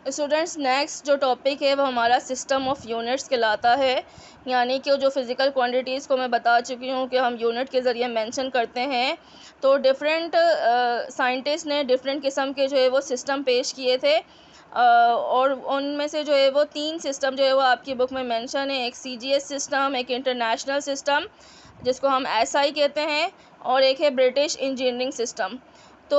Students, next जो topic है वो हमारा सिस्टम ऑफ यूनिट्स कहलाता है। यानी कि जो फिज़िकल क्वांटिटीज़ को मैं बता चुकी हूँ कि हम यूनिट के ज़रिए मेंशन करते हैं। तो डिफरेंट साइंटिस्ट ने डिफरेंट किस्म के जो है वो सिस्टम पेश किए थे, और उनमें से जो है वो 3 सिस्टम जो है वो आपकी बुक में मेंशन है। एक CGS सिस्टम, एक इंटरनेशनल सिस्टम जिसको हम SI कहते हैं, और एक है ब्रिटिश इंजीनियरिंग सिस्टम। तो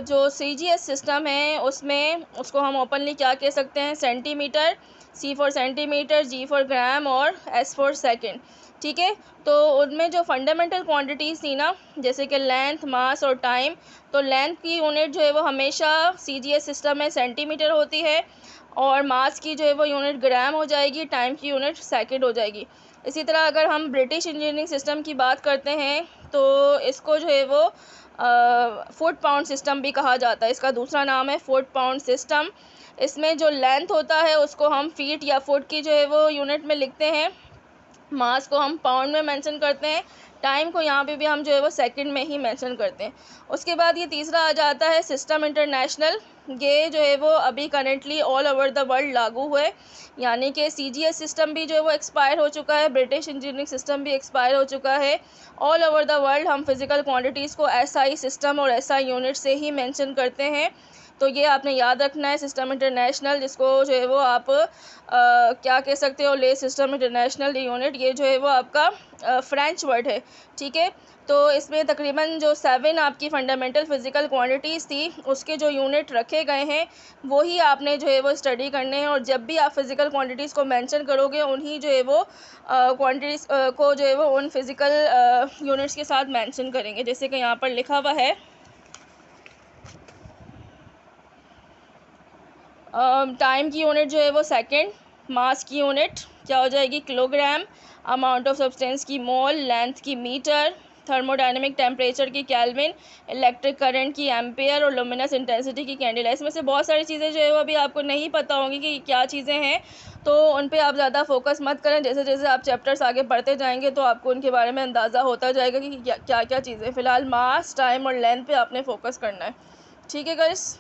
जो CGS सिस्टम है उसमें उसको हम ओपनली क्या कह सकते हैं, centimetre, C for centimetre, G for gram और S फॉर सेकंड। ठीक है। तो उनमें जो फंडामेंटल क्वांटिटीज़ थी ना, जैसे कि लेंथ, मास और टाइम, तो लेंथ की यूनिट जो है वो हमेशा CGS सिस्टम में सेंटीमीटर होती है, और मास की जो है वो यूनिट ग्राम हो जाएगी, टाइम की यूनिट सेकंड हो जाएगी। इसी तरह अगर हम ब्रिटिश इंजीनियरिंग सिस्टम की बात करते हैं तो इसको जो है वो फुट पाउंड सिस्टम भी कहा जाता है। इसका दूसरा नाम है फुट पाउंड सिस्टम। इसमें जो लेंथ होता है उसको हम फीट या फुट की जो है वो यूनिट में लिखते हैं, मास को हम पाउंड में मेंशन करते हैं, टाइम को यहाँ पे भी हम जो है वो सेकंड में ही मेंशन करते हैं। उसके बाद ये तीसरा आ जाता है सिस्टम इंटरनेशनल। ये जो है वो अभी currently all over the world लागू हुए। यानी कि CGS सिस्टम भी जो है वो एक्सपायर हो चुका है, ब्रिटिश इंजीनियरिंग सिस्टम भी एक्सपायर हो चुका है। ऑल ओवर द वर्ल्ड हम फिज़िकल क्वांटिटीज़ को SI सिस्टम और SI यूनिट से ही मेंशन करते हैं। तो ये आपने याद रखना है, सिस्टम इंटरनेशनल, जिसको जो है वो आप क्या कह सकते हो, ले सिस्टम इंटरनेशनल यूनिट, ये जो है वो आपका फ्रेंच वर्ड है। ठीक है। तो इसमें तकरीबन जो 7 आपकी फ़ंडामेंटल फ़िज़िकल क्वांटिटीज़ थी उसके जो यूनिट रखे गए हैं वही आपने जो है वो स्टडी करने हैं, और जब भी आप फ़िज़िकल क्वांटिटीज़ को मेंशन करोगे उन्हीं जो है वो क्वांटिटीज़ को जो है वो उन फ़िज़िकल यूनिट्स के साथ मेंशन करेंगे। जैसे कि यहाँ पर लिखा हुआ है, टाइम की यूनिट जो है वो सेकंड, मास की यूनिट क्या हो जाएगी, किलोग्राम, अमाउंट ऑफ सब्सटेंस की मोल, लेंथ की मीटर, थर्मोडायनेमिक टेम्परेचर की केल्विन, इलेक्ट्रिक करंट की एम्पेयर, और लुमिनस इंटेंसिटी की कैंडल। इसमें से बहुत सारी चीज़ें जो है वो अभी आपको नहीं पता होंगी कि क्या चीज़ें हैं, तो उन पे आप ज़्यादा फोकस मत करें। जैसे जैसे आप चैप्टर्स आगे पढ़ते जाएंगे तो आपको उनके बारे में अंदाज़ा होता जाएगा कि क्या क्या चीज़ें। फ़िलहाल मास, टाइम और लेंथ पे आपने फोकस करना है। ठीक है गाइस।